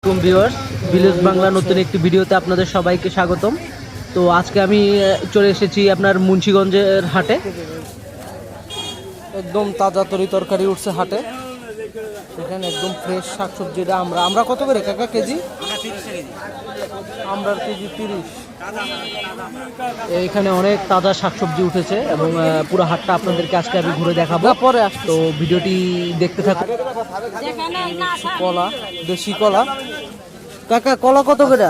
Viewers, village Bangla নতুন একটি ভিডিওতে আপনাদের সবাইকে স্বাগতম। তো আজকে আমি চলে এসেছি আপনার মুন্সিগঞ্জের হাটে। একদম তাজা তরকারি উঠছে হাটে। এখানে একদম ফ্রেশ শাকসবজিটা আমরা কত করে কাকা কেজি? আমরা কেজি 30। এখানে অনেক তাজা শাকসবজি উঠেছে এবং পুরো হাটটা আপনাদেরকে আজকে আমি ঘুরে দেখাবো। পরে তো ভিডিওটি দেখতে থাকুন। কলা, দেশি কলা। কাকা কলা কত করে?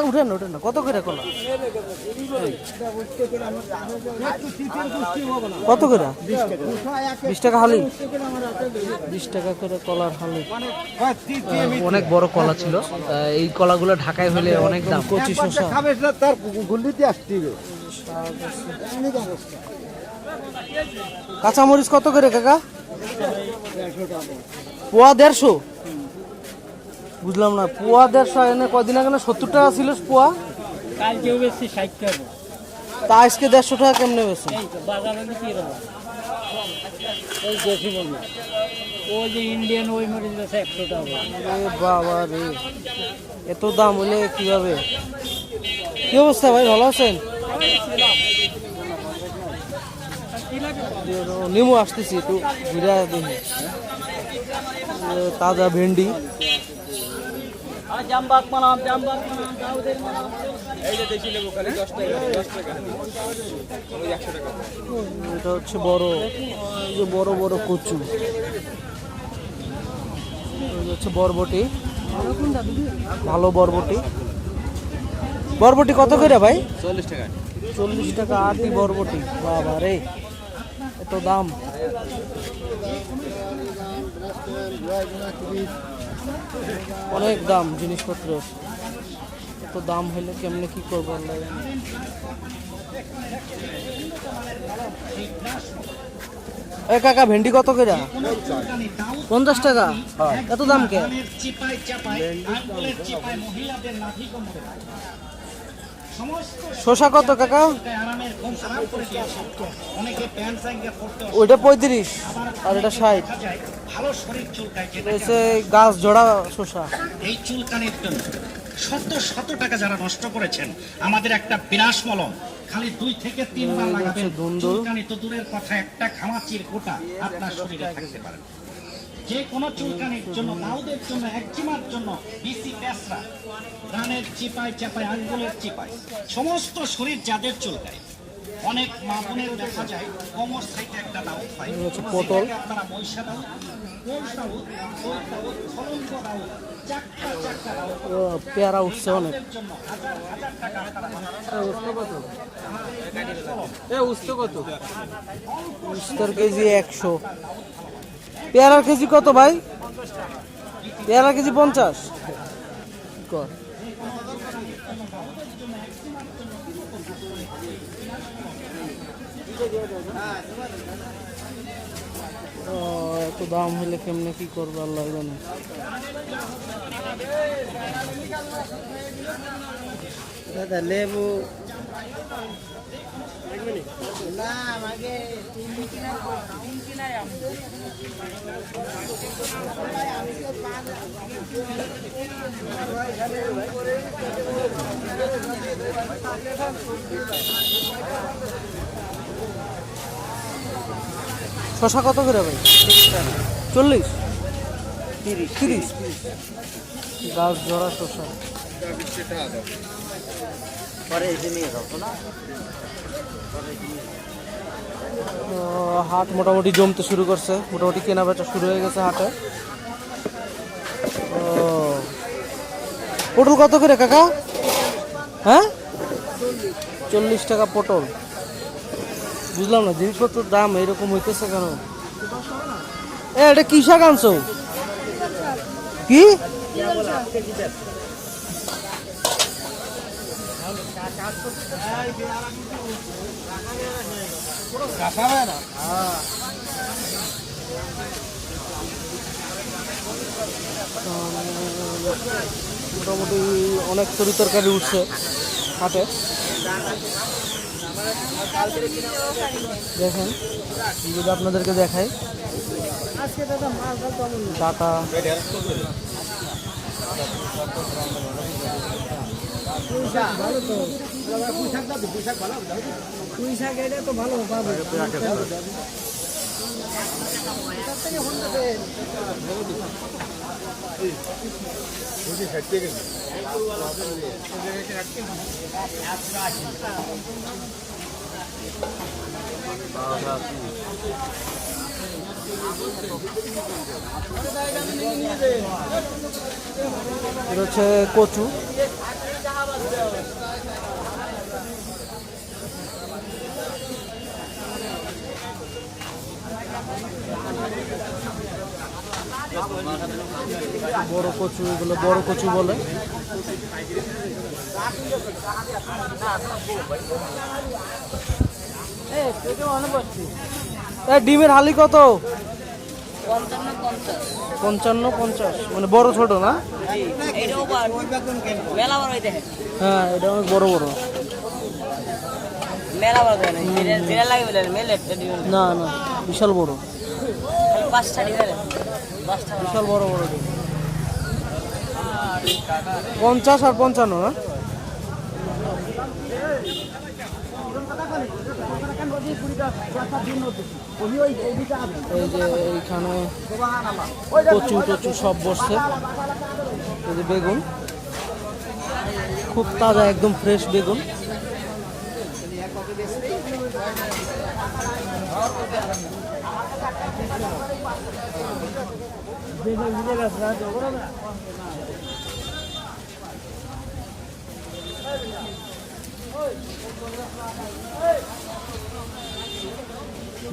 উঠেন না, কত করে কলা? কত করে? 20 টাকা হালি। 20 টাকা করে কলার হালি। অনেক বড় কলা ছিল। এই কলাগুলো ঢাকায় হলে অনেক দাম। কচি শসা। কাঁচামরিচ কত করে কাকা? পোয়া 150। বুঝলাম না, পোয়া 150। এনে কয়দিন আগে না 70 টাকা ছিল পোয়া। কালকেও বেশি 60 টাকা। তা আজকে 150 টাকা কেমনে বেশি? ওই দেশি মরিচ, ওই যে ইন্ডিয়ান ওই মরিচ আছে 100 টাকা। বাবা রে, এত দাম হলে কিভাবে? কি অবস্থা ভাই, ভালো আছেন? নিমু আসতেছি, একটু ঘুরে দেখি। তাজা ভেন্ডি। এটা হচ্ছে বড়, এই যে বড় বড় কচু। হচ্ছে বরবটি, ভালো বরবটি। বরবটি কত করে ভাই? 40 টাকা। 40 টাকা আটি বরবটি। বাবা রে, এত দাম। অনেক দাম জিনিসপত্রের। এত দাম হলে কেমনে কি করবো আল্লাহ জানে। এ কাকা ভেন্ডি কত করে? 50 টাকা। এত দাম কে? শসা কত কাকা? ওইটা 35 আর এটা 60। গাছ জোড়া শসা। এই চুলকানির জন্য শত টাকা যারা নষ্ট করেছেন, আমাদের একটা বিনাশ মলম খালি 2 থেকে 3 বার লাগাবেন। চুলকানি তো দূরের কথা, একটা খামাচির গোটা আপনার শরীরে থাকতে পারে। যে কোনো চুলকানির জন্য, দাউদের জন্য, একজিমার জন্য, বিসি প্যাসরা, রানের চিপায় চাপায়, আঙ্গুলের চিপায়, সমস্ত শরীর যাদের চুলকায়। অনেক মা বোনের দেখা যায় কোমর সাইডে একটা দাউদ পায়। পটল, আপনারা মহিষা দাউদ, কোষ দাউদ, ওই দাউদ, ফলঙ্গ দাউদ, চাক্কা দাউদ, পেয়ারা উঠছে অনেক। উস্তার কেজি 100। পেয়ারার কেজি কত ভাই? পেয়ারা কেজি 50। এত দাম হলে কেমনে কি করবো আল্লাহ জানে। দাদা লেবু শসা কত করে ভাই? 40, 30। গাছ জোড়া শসা। হাট মোটামুটি জমতে শুরু করছে, মোটামুটি কেনা বেচা শুরু হয়ে গেছে হাটে। পটল কত করে কাকা? হ্যাঁ, 40 টাকা পটল। বুঝলাম না, জিনিসপত্রের দাম এরকম হইতেছে কেন? এটা কি শাক আনছো? কি মোটামুটি অনেক তরকারি উঠছে হাটে। দেখেন যদি আপনাদেরকে দেখাই ডাটা ভালো তো পুঁই শাক এটা তো ভালো পাবে এটা হচ্ছে কচু। বড় কচু, এগুলো বড় কচু বলে। ডিমের হালি কত? 55-50, মানে বড় ছোট না? হ্যাঁ, এটা অনেক বড় বড়। না না, বিশাল বড়, বিশাল বড় বড় ডিম। 50 আর 55 না? এই যে এইখানে কচু টচু সব বসছে। এই যে বেগুন, খুব তাজা, একদম ফ্রেশ বেগুন।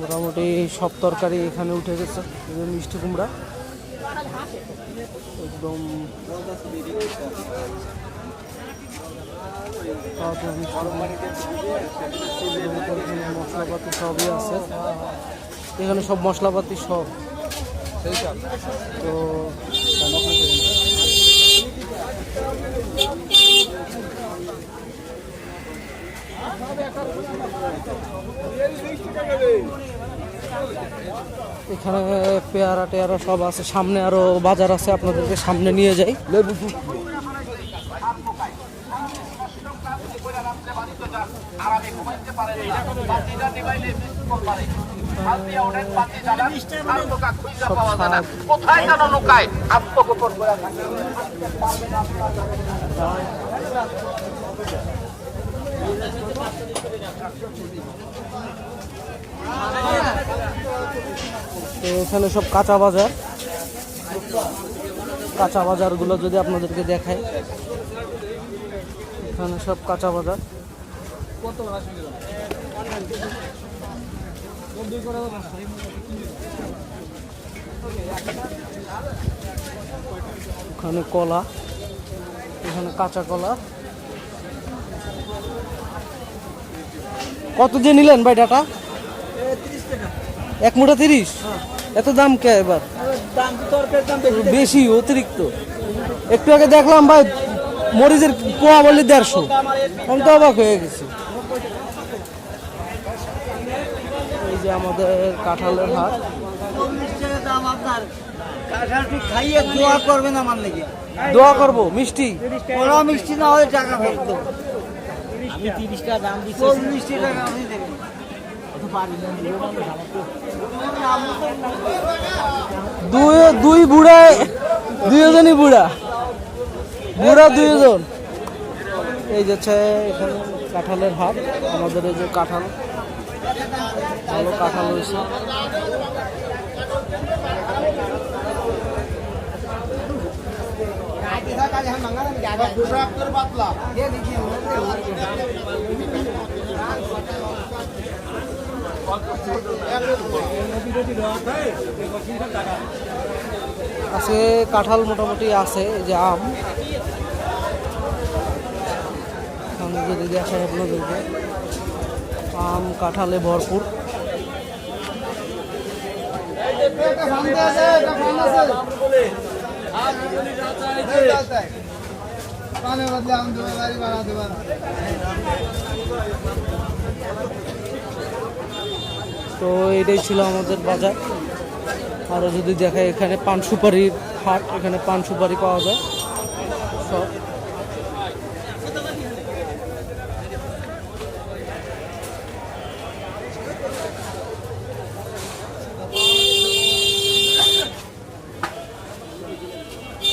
মোটামুটি সব তরকারি এখানে উঠে গেছে। এই যে মিষ্টি কুমড়া একদম মশলাপাতি সবই আছে এখানে, সব মশলাপাতি সব। তো এখানে পেয়ারা টেয়ারা সব আছে। সামনে আরো বাজার আছে, আপনাদেরকে সামনে নিয়ে যাই। তো এখানে সব কাঁচা বাজার, কাঁচা বাজারগুলো যদি আপনাদেরকে দেখায়, এখানে সব কাঁচা বাজার। ওখানে কলা, এখানে কাঁচা কলা। কত দিয়ে নিলেন ভাই ডাটা? 1 মুঠা 30। এত দাম কে এবার? বেশি, অতিরিক্ত। একটু আগে দেখলাম ভাই মরিচের পোয়া বলে 150, আমি তো অবাক হয়ে গেছি। এই যে আমাদের কাঁঠালের হাট। খাইয়ে দোয়া করবেন আমার নাকি? দোয়া করবো, মিষ্টি ওরা মিষ্টি না হলে টাকা ফেলতো। আমি 30 টাকা দাম দিচ্ছি, 40 টাকা আপনি দেবেন। দুই বুড়া, দুইজনই বুড়া, বুড়া দুইজন। এই যাচ্ছে এখানে কাঁঠালের হাট। আমাদের এই যে কাঁঠাল, ভালো কাঁঠাল রয়েছে। আজকে কাঁঠাল মোটামুটি আছে। এই যে আম, সামনে যদি দেখায় আপনাদেরকে, আম কাঁঠালে ভরপুর। তো এটাই ছিল আমাদের বাজার। আরো যদি দেখায়, এখানে পান সুপারির হাট, এখানে পান সুপারি পাওয়া যায়। সব।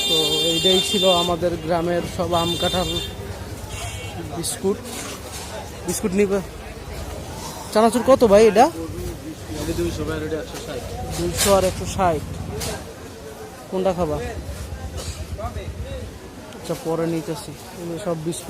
তো এইটাই ছিল আমাদের গ্রামের সব আম কাঁঠাল বিস্কুট। বিস্কুট নিবে চানাচুর কত ভাই এটা? 200 আর 160। কোনটা খাবা? আচ্ছা পরে নিতেছি সব বিস্কুট।